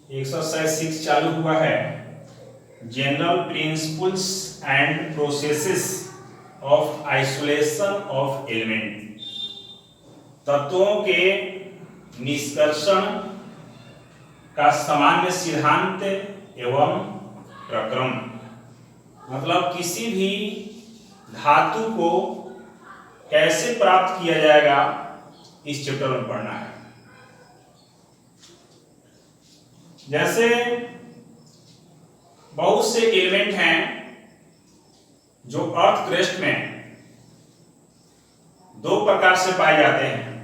Exercise 6 चालू हुआ है। General principles and processes of isolation of element, तत्वों के निष्कर्षण का सामान्य सिद्धांत एवं प्रक्रम। मतलब किसी भी धातु को कैसे प्राप्त किया जाएगा इस चैप्टर में पढ़ना है। जैसे बहुत से एलिमेंट हैं जो अर्थ क्रस्ट में दो प्रकार से पाए जाते हैं।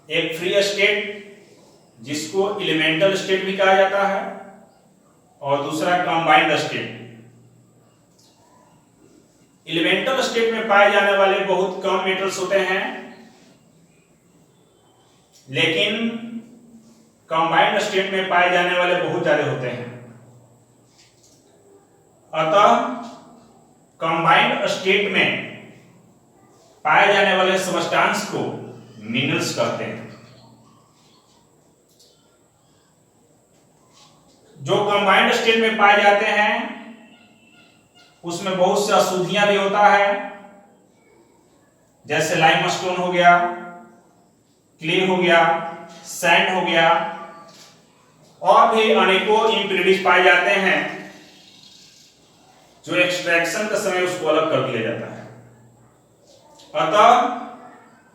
एक फ्री स्टेट जिसको एलिमेंटल स्टेट भी कहा जाता है और दूसरा कंबाइंड स्टेट। एलिमेंटल स्टेट में पाए जाने वाले बहुत कम मेटल्स होते हैं, लेकिन कंबाइंड स्टेट में पाए जाने वाले बहुत ज्यादा होते हैं। अतः कंबाइंड स्टेट में पाए जाने वाले सब्सटेंस को मिनरल्स कहते हैं। जो कंबाइंड स्टेट में पाए जाते हैं उसमें बहुत सी अशुद्धियां भी होता है, जैसे लाइमस्टोन हो गया, क्ले हो गया, सैंड हो गया, और भी अनेकों इम्प्यूरिटीज पाए जाते हैं जो एक्सट्रैक्शन के समय उसको अलग कर दिया जाता है। अतः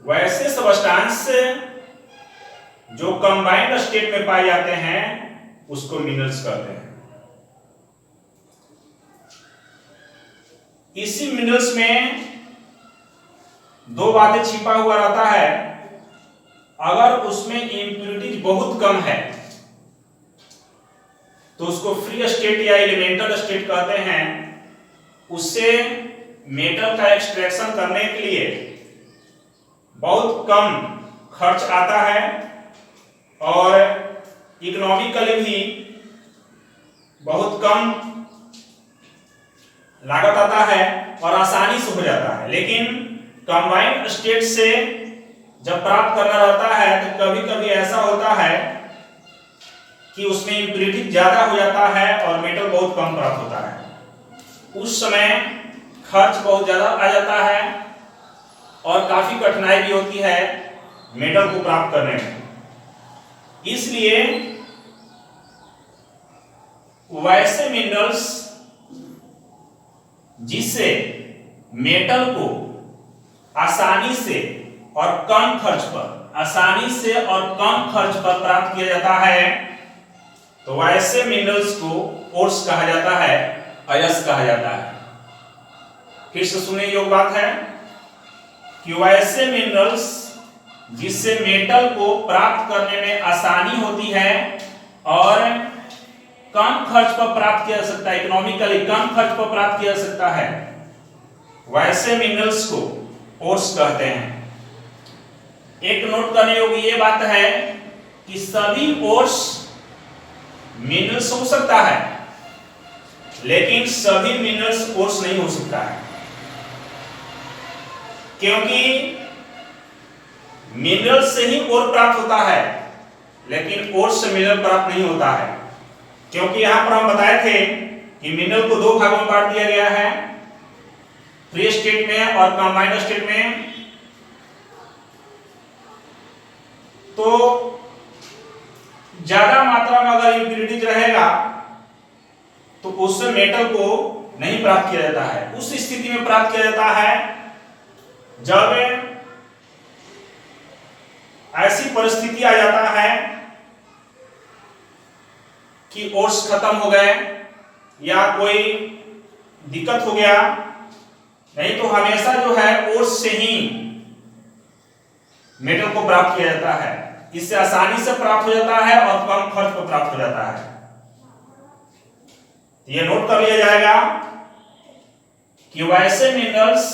वैसे सब्सटेंस जो कंबाइंड स्टेट में पाए जाते हैं उसको मिनरल्स कहते हैं। इसी मिनरल्स में दो बातें छिपा हुआ रहता है। अगर उसमें इम्प्यूरिटीज बहुत कम है तो उसको फ्री स्टेट या एलिमेंटल स्टेट कहते हैं। उससे मेटल का एक्सट्रैक्शन करने के लिए बहुत कम खर्च आता है और इकोनॉमिकली भी बहुत कम लागत आता है और आसानी से हो जाता है। लेकिन कंबाइंड स्टेट से जब प्राप्त करना रहता है तो कभी कभी ऐसा होता है कि उसमें इम्प्यूरिटी ज्यादा हो जाता है और मेटल बहुत कम प्राप्त होता है। उस समय खर्च बहुत ज्यादा आ जाता है और काफी कठिनाई भी होती है मेटल को प्राप्त करने में। इसलिए वैसे मिनरल्स जिससे मेटल को आसानी से और कम खर्च पर प्राप्त किया जाता है, तो वैसे मिनरल्स को ओर्स कहा जाता है, अयस्क कहा जाता है। फिर से सुनने योग्य बात है कि वैसे मिनरल्स जिससे मेटल को प्राप्त करने में आसानी होती है और कम खर्च पर प्राप्त किया जा सकता है, इकोनॉमिकली कम खर्च पर प्राप्त किया जा सकता है, वैसे मिनरल्स को ओर्स कहते हैं। एक नोट करने योग्य ये बात है कि सभी ओर्स मिनरल्स हो सकता है, लेकिन सभी मिनरल्स ओर्स नहीं हो सकता है, क्योंकि मिनरल से ही ओर प्राप्त होता है, लेकिन ओर्स से मिनरल प्राप्त नहीं होता है। क्योंकि यहां पर हम बताए थे कि मिनरल को दो भागों में बांट दिया गया है, फ्री स्टेट में और कंबाइंड स्टेट में। तो ज्यादा मात्रा में अगर इम्प्यूरिटीज रहेगा तो उससे मेटल को नहीं प्राप्त किया जाता है। उस स्थिति में प्राप्त किया जाता है जब ऐसी परिस्थिति आ जाता है कि ओर्स खत्म हो गए या कोई दिक्कत हो गया। नहीं तो हमेशा जो है ओर्स से ही मेटल को प्राप्त किया जाता है। इससे आसानी से प्राप्त हो जाता है और कम खर्च पर प्राप्त हो जाता है। यह नोट कर लिया जाएगा कि वैसे मिनरल्स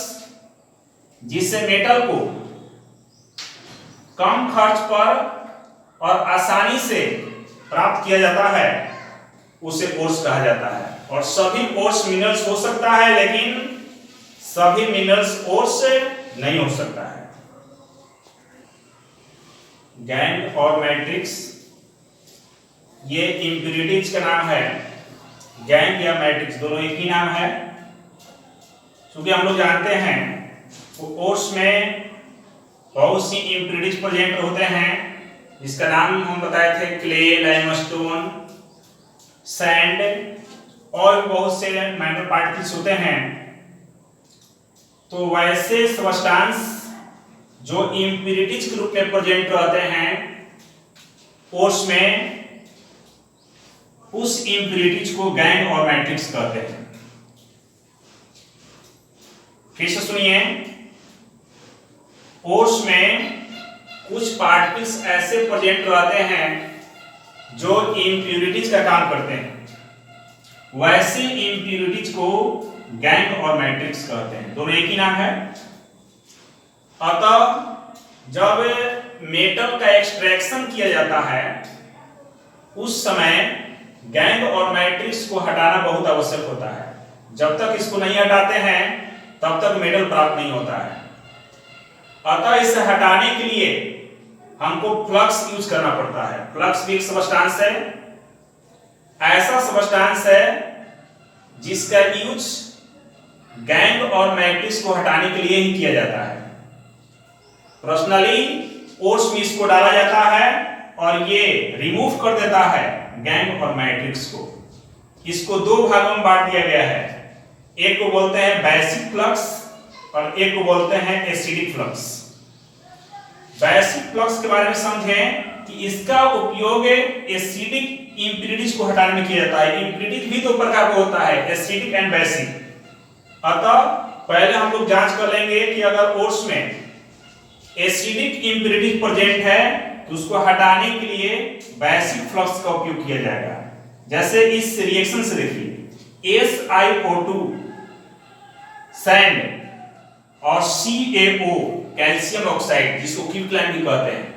जिससे मेटल को कम खर्च पर और आसानी से प्राप्त किया जाता है उसे ओर्स कहा जाता है। और सभी ओर्स मिनरल्स हो सकता है, लेकिन सभी मिनरल्स ओर्स नहीं हो सकता है। गैंग और मैट्रिक्स ये इम्प्यूरिटीज का नाम है, गैंग या मैट्रिक्स दोनों एक ही नाम है। क्योंकि हम लोग जानते हैं ओट्स में बहुत सी इम्प्यूरिटीज प्रेजेंट होते हैं, जिसका नाम हम बताए थे क्ले, लाइमस्टोन, सैंड और भी बहुत से माइनर पार्टिकल्स होते हैं। तो वैसे सब्सटेंस जो इम्प्यूरिटीज के रूप में प्रेजेंट रहते हैं ओट्स में, उस इम्प्यूरिटीज को गैंग और मैट्रिक्स कहते हैं। फिर से सुनिए, ओट्स में कुछ पार्टिकल्स ऐसे प्रेजेंट रहते हैं जो इम्प्यूरिटीज का काम करते हैं, वैसे इम्प्यूरिटीज को गैंग और मैट्रिक्स कहते हैं, दोनों एक ही नाम है। अतः जब मेटल का एक्सट्रैक्शन किया जाता है उस समय गैंग और मैट्रिक्स को हटाना बहुत आवश्यक होता है। जब तक इसको नहीं हटाते हैं तब तक मेटल प्राप्त नहीं होता है। अतः इसे हटाने के लिए हमको फ्लक्स यूज करना पड़ता है। फ्लक्स भी एक सब्सटेंस है, ऐसा सब्सटेंस है जिसका यूज गैंग और मैट्रिक्स को हटाने के लिए ही किया जाता है। पर्सनली ओट्स में इसको डाला जाता है और ये रिमूव कर देता है गैंग और मैट्रिक्स को। इसको दो भागों में बांट दिया गया है, एक को बोलते हैं बेसिक फ्लक्स और एक को बोलते हैं एसिडिक फ्लक्स। बेसिक फ्लक्स के बारे में समझें कि इसका उपयोग एसिडिक इम्प्यूरिटीज को हटाने में किया जाता है। इम्प्यूरिटीज भी दो प्रकार का होता है, एसिडिक एंड बेसिक। अतः पहले हम लोग जांच कर लेंगे कि अगर ओट्स में एसिडिक इम्प्यूरिटीज प्रेजेंट है तो उसको हटाने के लिए बेसिक फ्लक्स का उपयोग किया जाएगा। जैसे इस रिएक्शन से देखिए, SiO2 सैंड और CaO कैल्शियम ऑक्साइड, जिसको क्विकलाइन भी कहते हैं,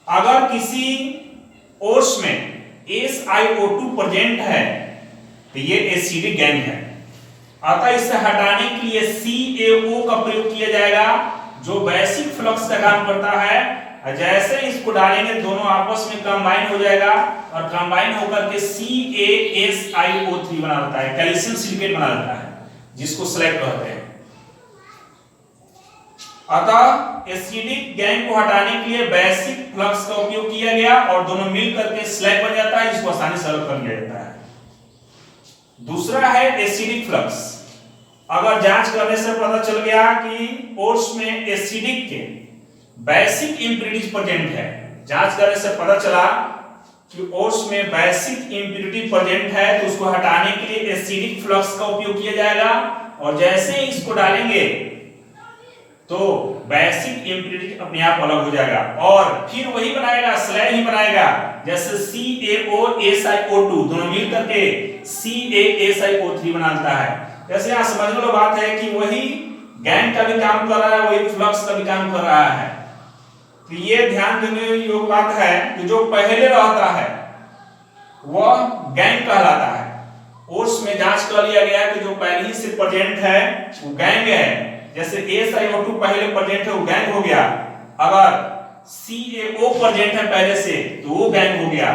अगर किसी ओट्स में SiO2 प्रेजेंट है तो ये एसिडिक गैंग है। अतः इसे हटाने के लिए CaO का प्रयोग किया जाएगा जो बेसिक फ्लक्स का काम करता है। जैसे इसको डालेंगे दोनों आपस में कंबाइन हो जाएगा और कंबाइन होकर के CaSiO3 बना देता है, कैल्शियम सिलिकेट बना देता है, जिसको स्लैग कहते हैं। अतः एसिडिक गैंग को हटाने के लिए बेसिक फ्लक्स का उपयोग किया गया और दोनों मिल करके स्लैग बन जाता है, जिसको आसानी से अलग कर लिया जाता है। दूसरा है एसिडिक फ्लक्स। अगर जांच करने से पता चल गया कि ओट्स में एसिडिक के बेसिक इम्प्यूरिटीज प्रेजेंट है, जांच करने से पता चला कि ओट्स में बेसिक इम्प्यूरिटी प्रेजेंट है, तो उसको हटाने के लिए एसिडिक फ्लक्स का उपयोग किया जाएगा और जैसे ही इसको डालेंगे तो बेसिक इम्प्यूरिटी अपने आप अलग हो जाएगा और फिर वही बनाएगा, स्लैग ही बनाएगा। जैसे CaO दोनों मिल करके CaSiO3 बनाता है। जैसे यहां समझने वाली बात है कि वही गैंग का भी काम कर रहा है, वही फ्लक्स का भी काम कर रहा है। तो ये ध्यान देने योग्य बात है कि जो पहले रहता है वह गैंग कहलाता है। ओट्स में जांच कर लिया गया कि जो पहले ही से प्रेजेंट है वो गैंग है। जैसे SiO2 पहले प्रेजेंट है वो गैंग हो गया, अगर CaO प्रेजेंट है पहले से तो वो गैंग हो गया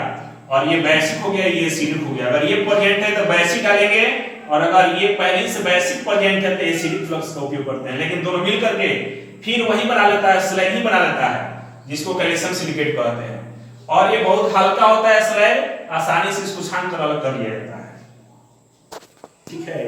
और ये बेसिक हो गया, ये एसिडिक हो गया। अगर ये प्रेजेंट है तो बेसिक डालेंगे और अगर ये पहले से बेसिक प्रेजेंट है तो एसिडिक फ्लक्स का उपयोग करते हैं। लेकिन दोनों मिल करके फिर वही बना लेता है, स्लैग ही बना लेता है, जिसको कैल्शियम सिलिकेट कहते हैं। और ये बहुत हल्का होता है स्लैग, आसानी से इसको छान कर अलग कर लिया जाता है। ठीक है।